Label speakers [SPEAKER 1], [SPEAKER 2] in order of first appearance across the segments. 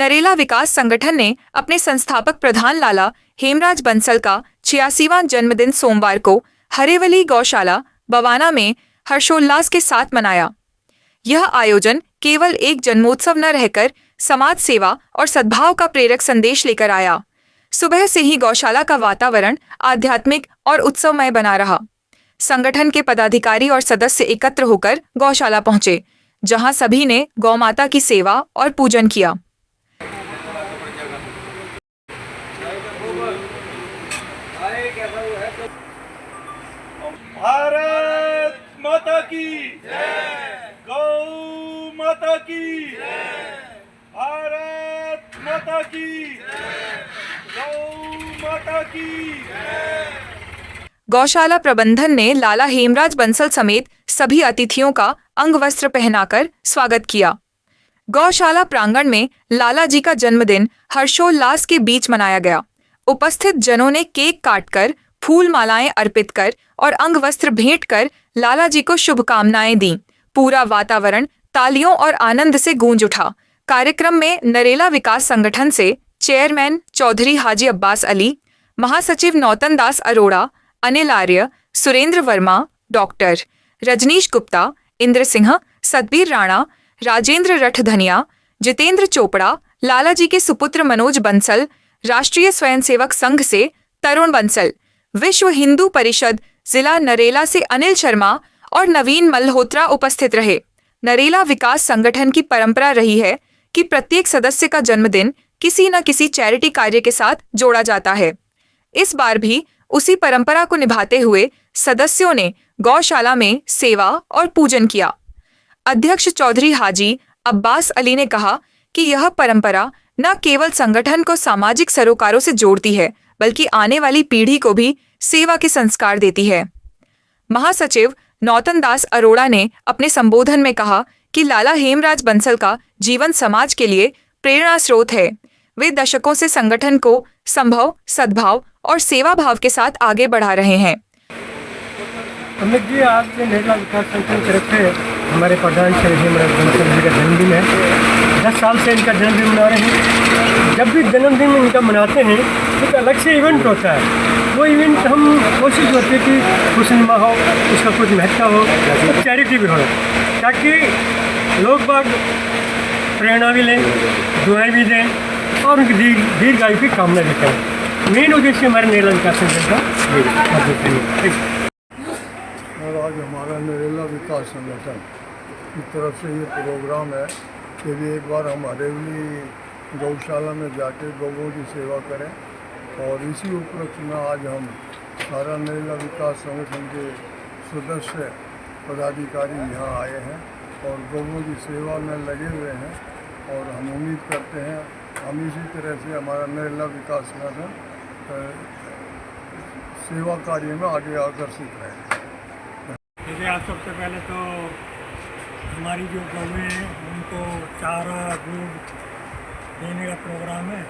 [SPEAKER 1] नरेला विकास संगठन ने अपने संस्थापक प्रधान लाला हेमराज बंसल का 86वां जन्मदिन सोमवार को हरेवली गौशाला बवाना में हर्षोल्लास के साथ मनाया। यह आयोजन केवल एक जन्मोत्सव न रहकर समाज सेवा और सद्भाव का प्रेरक संदेश लेकर आया। सुबह से ही गौशाला का वातावरण आध्यात्मिक और उत्सवमय बना रहा। संगठन के पदाधिकारी और सदस्य एकत्र होकर गौशाला पहुंचे, जहां सभी ने गौमाता की सेवा और पूजन किया।
[SPEAKER 2] भारत माता की जय, गौ माता की जय, भारत माता की जय, गौ माता की जय।
[SPEAKER 1] गौशाला प्रबंधन ने लाला हेमराज बंसल समेत सभी अतिथियों का अंग वस्त्र पहनाकर स्वागत किया। गौशाला प्रांगण में लाला जी का जन्मदिन हर्षोल्लास के बीच मनाया गया। उपस्थित जनों ने केक काटकर, फूल मालाएं अर्पित कर और अंग वस्त्र भेंट कर लाला जी को शुभकामनाएं दी। पूरा वातावरण तालियों और आनंद से गूंज उठा। कार्यक्रम में नरेला विकास संगठन से चेयरमैन चौधरी हाजी अब्बास अली, महासचिव नौतन दास अरोड़ा, अनिल आर्य, सुरेंद्र वर्मा, डॉक्टर रजनीश गुप्ता, इंद्र सिंह, सतबीर राणा, राजेंद्र रठधनिया, जितेंद्र चोपड़ा, लाला जी के सुपुत्र मनोज बंसल, राष्ट्रीय स्वयंसेवक संघ से तरुण बंसल, विश्व हिंदू परिषद जिला नरेला से अनिल शर्मा और नवीन मल्होत्रा उपस्थित रहे। नरेला विकास संगठन की परंपरा रही है कि प्रत्येक सदस्य का जन्मदिन किसी न किसी चैरिटी कार्य के साथ जोड़ा जाता है। इस बार भी उसी परंपरा को निभाते हुए सदस्यों ने गौशाला में सेवा और पूजन किया। अध्यक्ष चौधरी हाजी अब्बास अली ने कहा कि यह परंपरा न केवल संगठन को सामाजिक सरोकारों से जोड़ती है, बल्कि आने वाली पीढ़ी को भी सेवा के संस्कार देती है। महासचिव नौतन दास अरोड़ा ने अपने संबोधन में कहा कि लाला हेमराज बंसल का जीवन समाज के लिए प्रेरणा स्रोत है। वे दशकों से संगठन को संभव, सद्भाव और सेवा भाव के साथ आगे बढ़ा रहे हैं।
[SPEAKER 3] अमित जी, आज नरेला विकास संगठन की तरफ से हमारे प्रधान श्री हेमराज बंसल जी का जन्मदिन है। 10 साल से इनका जन्मदिन मना रहे हैं। जब भी जन्मदिन इनका मनाते हैं तो एक अलग से इवेंट होता है। वो इवेंट हम कोशिश करते हैं कि खुशनुमा हो, उसका कुछ महत्व हो और चैरिटी भी हो, ताकि लोग बाग प्रेरणा भी लें, दुआएं भी दें और उनकी दीर्घायु की कामना भी करें। मेन उद्देश्य हमारे नरेला विकास संगठन का।
[SPEAKER 4] और आज हमारा नरेला विकास संगठन की तरफ से ये प्रोग्राम है कि भी एक बार हम हरेवली गौशाला में जाके गौओं की सेवा करें, और इसी उपलक्ष्य में आज हम सारा नरेला विकास संगठन के सदस्य पदाधिकारी यहाँ आए हैं और गौओं की सेवा में लगे हुए हैं। और हम उम्मीद करते हैं हम इसी तरह से हमारा नरेला विकास संगठन सेवा कार्य में आगे आकर्षित रहे।
[SPEAKER 3] जैसे आज सबसे पहले तो हमारी जो गौएँ हैं उनको चारा दूध देने का प्रोग्राम है।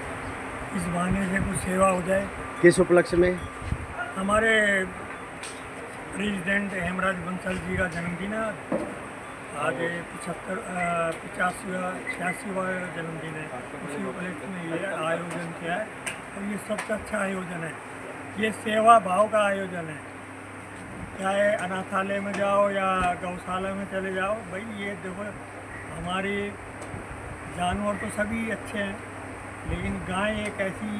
[SPEAKER 3] इस बहाने से कुछ सेवा हो जाए।
[SPEAKER 5] किस उपलक्ष्य में?
[SPEAKER 3] हमारे प्रेसिडेंट हेमराज बंसल जी का जन्मदिन है। आज 86वां जन्मदिन है। उसी उपलक्ष्य में ये आयोजन किया है और ये सबसे अच्छा आयोजन है। ये सेवा भाव का आयोजन है। चाहे अनाथालय में जाओ या गौशाला में चले जाओ, भाई ये देखो, हमारी जानवर तो सभी अच्छे हैं, लेकिन गाय एक ऐसी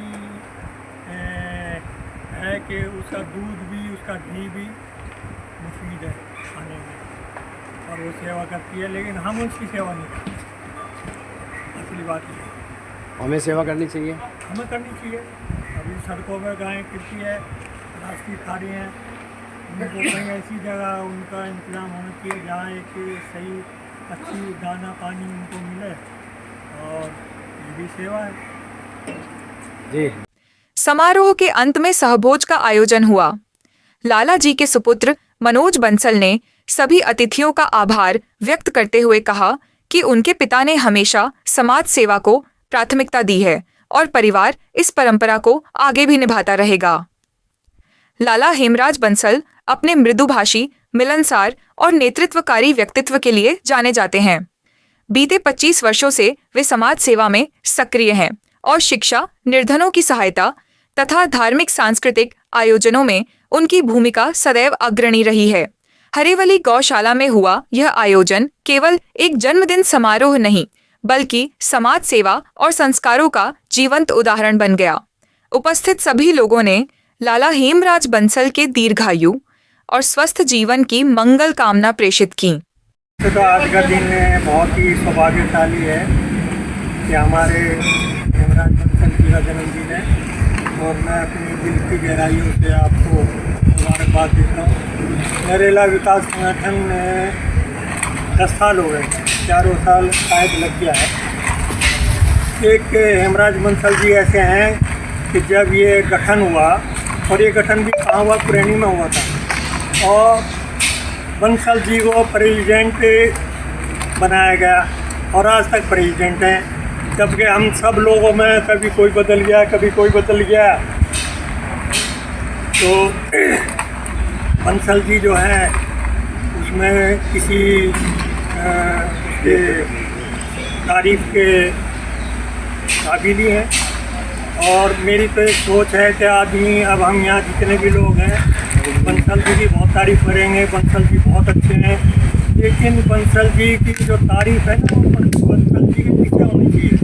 [SPEAKER 3] है कि उसका दूध भी, उसका घी भी मुफीद है खाने में, और वो सेवा करती है, लेकिन हम उसकी सेवा नहीं करते। असली बात ये है।
[SPEAKER 5] हमें सेवा करनी चाहिए।
[SPEAKER 3] हमें करनी चाहिए। अभी सड़कों में गायें फिरती है, रास्ते खा रही हैं, उनको कहीं ऐसी जगह उनका इंतज़ाम होना चाहिए जहाँ एक सही अच्छी दाना पानी उनको मिले, और ये भी सेवा है।
[SPEAKER 5] जी।
[SPEAKER 1] समारोह के अंत में सहभोज का आयोजन हुआ। लाला जी के सुपुत्र मनोज बंसल ने सभी अतिथियों का आभार व्यक्त करते हुए कहा कि उनके पिता ने हमेशा समाज सेवा को प्राथमिकता दी है और परिवार इस परंपरा को आगे भी निभाता रहेगा। लाला हेमराज बंसल अपने मृदुभाषी, मिलनसार और नेतृत्वकारी व्यक्तित्व के लिए जाने जाते हैं। बीते 25 वर्षों से वे समाज सेवा में सक्रिय हैं और शिक्षा, निर्धनों की सहायता तथा धार्मिक सांस्कृतिक आयोजनों में उनकी भूमिका सदैव अग्रणी रही है। हरेवली गौशाला में हुआ यह आयोजन केवल एक जन्मदिन समारोह नहीं, बल्कि समाज सेवा और संस्कारों का जीवंत उदाहरण बन गया। उपस्थित सभी लोगों ने लाला हेमराज बंसल के दीर्घायु और स्वस्थ जीवन की मंगल कामना प्रेषित की।
[SPEAKER 3] तो आज का दिन बहुत ही सौभाग्यशाली है कि हमारे हेमराज बंसल जी का जन्मदिन है और मैं अपनी दिल की गहराइयों से आपको मुबारकबाद देता हूँ। नरेला विकास संगठन में 10 साल हो गए, 4 साल शायद लग गया है। एक हेमराज बंसल जी ऐसे हैं कि जब ये गठन हुआ, और ये गठन भी कहाँ हुआ, पुरैनी में हुआ था, और बंसल जी को प्रेसिडेंट बनाया गया और आज तक प्रेसिडेंट हैं। जबकि हम सब लोगों में कभी कोई बदल गया, कभी कोई बदल गया। तो बंसल जी जो हैं उसमें किसी के तारीफ के काबिल ही हैं। और मेरी तो एक सोच है कि आदमी, अब हम यहाँ जितने भी लोग हैं, बंसल जी की बहुत तारीफ़ करेंगे, बंसल जी बहुत अच्छे हैं, लेकिन बंसल जी की जो तारीफ़ है ना, वो बंसल जी के पीछे होनी चाहिए।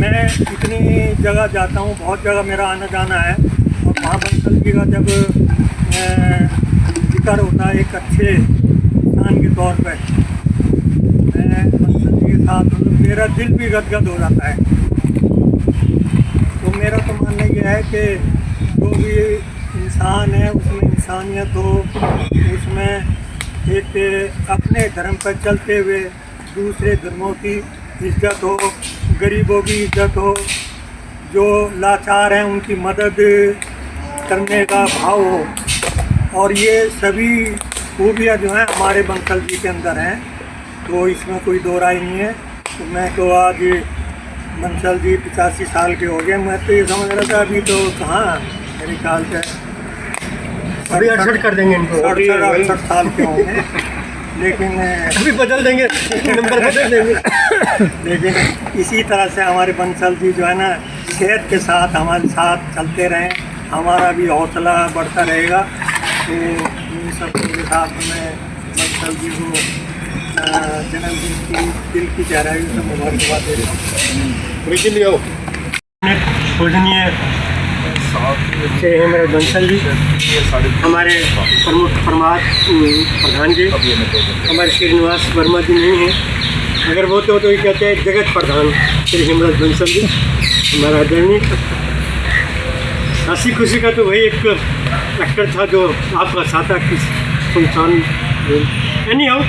[SPEAKER 3] मैं इतनी जगह जाता हूँ, बहुत जगह मेरा आना जाना है, और वहाँ बंसल जी का जब जिक्र होता है एक अच्छे इंसान के तौर पर, मैं बंसल जी के साथ, मतलब मेरा दिल भी गदगद हो जाता है। तो मेरा तो मानना यह है कि जो भी इंसान है उसमें इंसानियत हो, उसमें एक अपने धर्म पर चलते हुए दूसरे धर्मों की इज्जत हो, गरीबों की इज्जत हो, जो लाचार हैं उनकी मदद करने का भाव हो। और ये सभी खूबियाँ जो हैं हमारे बंसल जी के अंदर हैं, तो इसमें कोई दो राय नहीं है। तो मैं तो आज बंसल जी 85 साल के हो गए, मैं तो ये समझ रहा था अभी तो कहाँ, मेरे ख्याल से अभी 68 कर देंगे इनको,
[SPEAKER 2] 68 साल के होंगे, लेकिन
[SPEAKER 3] अभी बदल देंगे, नंबर बदल देंगे।
[SPEAKER 2] लेकिन इसी तरह से हमारे बंसल जी जो है ना, सेहत के साथ हमारे साथ चलते रहें, हमारा भी हौसला बढ़ता रहेगा। तो इन सब के साथ मैं बंसल जी को जन्मदिन की दिल की गहराई से मुबारकबाद दे रहा हूँ। पूजनीय श्री हेमराज बंसल जी, हमारे प्रमुख प्रधान जी, हमारे श्रीनिवास वर्मा जी नहीं हैं। अगर वो तो ये कहते हैं जगत प्रधान श्री हेमराज बंसल जी, हमारा आदरणीय। हंसी खुशी का तो वही एक एक्टर था जो आपका साथा की सुनसान। एनी हाउ,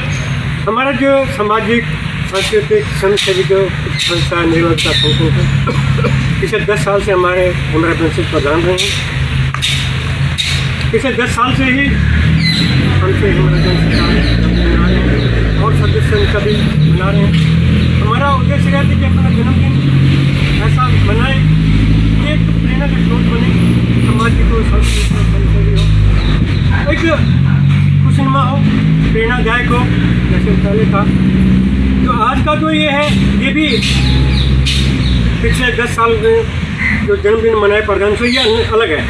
[SPEAKER 2] हमारा जो सामाजिक सांस्कृतिक स्वयंसेवी जो संस्था निर्वाचित संगठन है, पिछले 10 साल से हमारे हेमराज बंसल प्रधान रहे हैं। पिछले 10 साल से ही हमसे हेमराज बंसल मना रहे हैं और सदस्य उनका भी मना रहे हैं। हमारा उद्देश्य रहता है कि अपना जन्मदिन ऐसा मनाएं कि एक प्रेरणा का स्रोत बने, सामाजिक हो, सांस्कृतिक स्वयंसेवी हो, एक खुशनुमा हो, प्रेरणादायक हो, जैसे पहले था। तो आज का तो ये है, ये भी पिछले 10 साल में जो जन्मदिन मनाए प्रधान से, ये अलग है।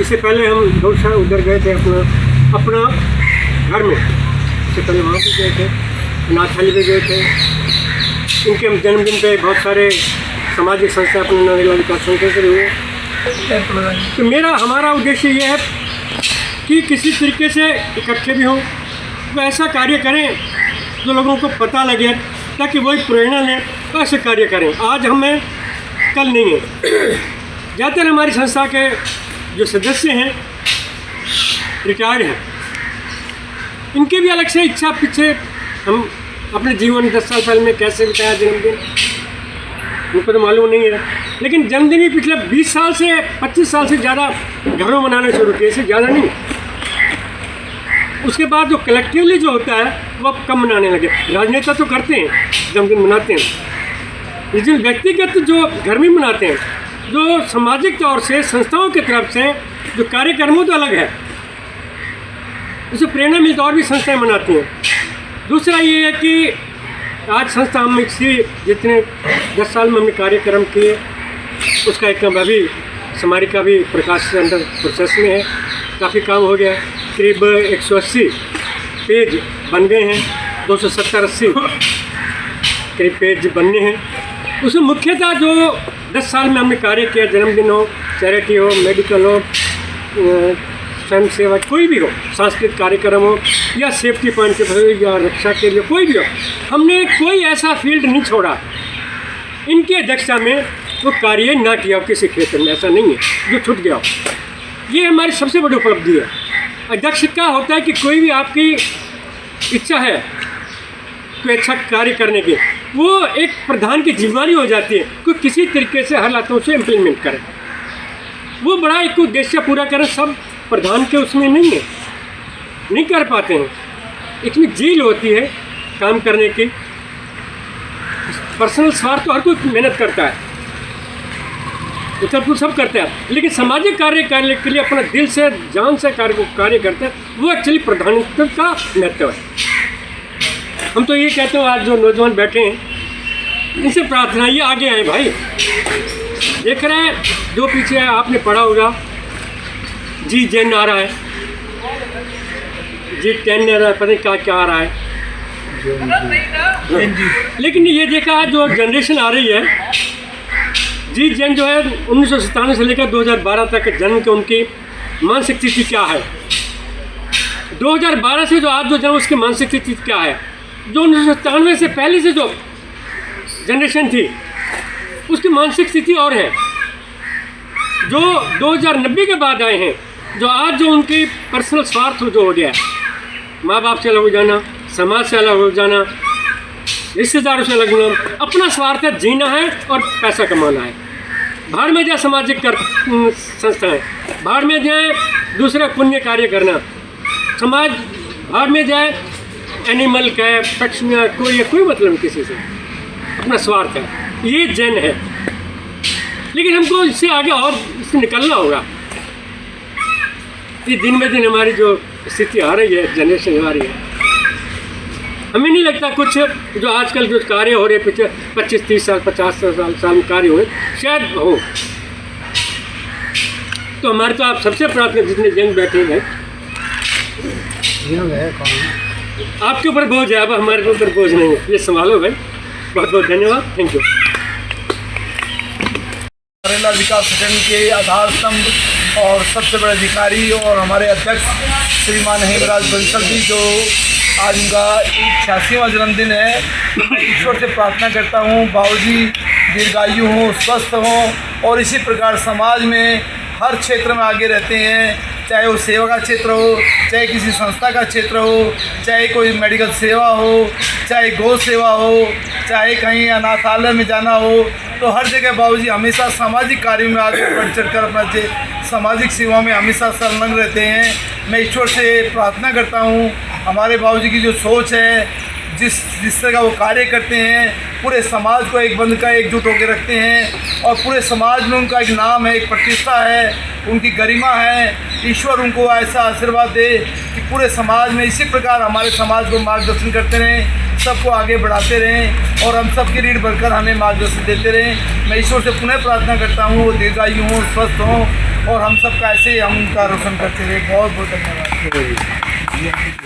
[SPEAKER 2] इससे पहले हम गौशाला उधर गए थे अपना घर में, इससे पहले वहाँ भी गए थे, नाथाली भी गए थे। इनके जन्मदिन पे बहुत सारे सामाजिक संस्था अपने नरेला विकास संगठन से हुए। तो हमारा उद्देश्य ये है कि किसी तरीके से इकट्ठे भी हों, तो ऐसा कार्य करें जो लोगों को पता लगे, ताकि वही प्रेरणा लें, तो ऐसे कार्य करें। आज हमें कल नहीं है। ज़्यादातर हमारी संस्था के जो सदस्य हैं रिटायर्ड हैं, इनके भी अलग से इच्छा पीछे हम अपने जीवन 10 साल पहले में कैसे बिताया जन्मदिन, उनको तो मालूम नहीं है। लेकिन जन्मदिन ही पिछले 20 साल से 25 साल से ज़्यादा घरों में मनाना शुरू किए, इससे ज़्यादा नहीं। उसके बाद जो कलेक्टिवली जो होता है वो अब कम मनाने लगे। राजनेता तो करते हैं, जन्मदिन मनाते हैं, लेकिन व्यक्तिगत जो घर में मनाते हैं, जो सामाजिक तौर से संस्थाओं की तरफ से जो कार्यक्रमों तो अलग है, उससे प्रेरणा मिलती और भी संस्थाएं मनाती हैं। दूसरा ये है कि आज संस्था हम इसी जितने 10 साल में हमने कार्यक्रम किए उसका एक काम अभी समारी का भी प्रकाश अंडर प्रोसेस में है। काफ़ी काम हो गया है, करीब 180 पेज बन गए हैं, 270-80 करीब पेज बनने हैं। उसमें मुख्यतः जो 10 साल में हमने कार्य किया, जन्मदिन हो, चैरिटी हो, मेडिकल हो, स्वयं सेवा कोई भी हो, सांस्कृतिक कार्यक्रम हो या सेफ्टी पॉइंट हो या रक्षा के लिए कोई भी हो, हमने कोई ऐसा फील्ड नहीं छोड़ा इनकी अध्यक्षता में वो कार्य ना किया हो किसी क्षेत्र में, ऐसा नहीं है जो छूट गया हो। ये हमारी सबसे बड़ी उपलब्धि है। अध्यक्ष का होता है कि कोई भी आपकी इच्छा है कोई अच्छा कार्य करने की, वो एक प्रधान की जिम्मेदारी हो जाती है कि किसी तरीके से हर हालातों से इम्प्लीमेंट करें, वो बड़ा एक उद्देश्य पूरा करें। सब प्रधान के उसमें नहीं है, नहीं कर पाते हैं, इतनी झील होती है काम करने की। पर्सनल स्वार्थ तो हर कोई मेहनत करता है, उत्तर सब करते हैं, लेकिन सामाजिक कार्य करने के लिए अपना दिल से जान से कार्य करते हैं, वो एक्चुअली प्रधानत्व का महत्व है। हम तो ये कहते हैं आज जो नौजवान बैठे हैं इनसे प्रार्थना ये आगे आए भाई। देख रहे हैं जो पीछे है, आपने पढ़ा होगा जी जैन आ रहा है, जी 10 आ रहा है, पता नहीं क्या आ रहा है, लेकिन ये देखा जो जनरेशन आ रही है जी जैन जो है 1997 से लेकर 2012 तक जन्म के उनकी मानसिक स्थिति क्या है, 2012 से जो आज जो जन्म उसकी मानसिक स्थिति क्या है, जो 1997 से पहले से जो जनरेशन थी उसकी मानसिक स्थिति और है, जो 2090 के बाद आए हैं, जो आज जो उनकी पर्सनल स्वार्थ जो हो गया है, माँ बाप से अलग हो जाना, समाज से अलग हो जाना, रिश्तेदारों से अलग होना, अपना स्वार्थ है, जीना है और पैसा कमाना है। बाहर में जाए सामाजिक संस्थाएं, बाहर में जाए दूसरा पुण्य कार्य करना, समाज बाहर में जाए एनिमल का है, पक्षियाँ कोई मतलब नहीं किसी से, अपना स्वार्थ है, ये जैन है। लेकिन हमको इससे आगे और इससे निकलना होगा। ये दिन में दिन हमारी जो स्थिति आ रही है, जनरेशन आ रही है, हमें नहीं लगता कुछ जो आजकल जो कार्य हो रहे पिछले 25-30 साल 50 साल कार्य हो रहे शायद हो। तो हमारे तो आप सबसे प्रार्थना जितने जन बैठे हैं आपके ऊपर बोझ है, अब हमारे ऊपर बोझ नहीं है, ये संभालो भाई। बहुत बहुत धन्यवाद, थैंक यू।
[SPEAKER 6] नरेला विकास संगठन के आधार स्तंभ और सबसे बड़े अधिकारी और हमारे अध्यक्ष श्रीमान हेमराज बंसल जी, जो आज उनका 86वां जन्मदिन है। मैं ईश्वर से प्रार्थना करता हूँ बाबूजी दीर्घायु हों, स्वस्थ हों और इसी प्रकार समाज में हर क्षेत्र में आगे रहते हैं, चाहे वो सेवा का क्षेत्र हो, चाहे किसी संस्था का क्षेत्र हो, चाहे कोई मेडिकल सेवा हो, चाहे गौ सेवा हो, चाहे कहीं अनाथालय में जाना हो, तो हर जगह बाबूजी हमेशा सामाजिक कार्यों में आगे बढ़ चढ़ कर अपना सामाजिक सेवा में हमेशा संलग्न रहते हैं। मैं ईश्वर से प्रार्थना करता हूँ हमारे बाबूजी की जो सोच है, जिस तरह का वो कार्य करते हैं, पूरे समाज को एक बंध का एकजुट होकर रखते हैं और पूरे समाज में उनका एक नाम है, एक प्रतिष्ठा है, उनकी गरिमा है। ईश्वर उनको ऐसा आशीर्वाद दे कि पूरे समाज में इसी प्रकार हमारे समाज को मार्गदर्शन करते रहें, सबको आगे बढ़ाते रहें और हम सब की रीढ़ बनकर हमें मार्गदर्शन देते रहें। मैं ईश्वर से पुनः प्रार्थना करता हूँ वो दीर्घायु हों, स्वस्थ हों और हम सब का ऐसे ही हम उनका रोशन करते रहें। बहुत बहुत धन्यवाद।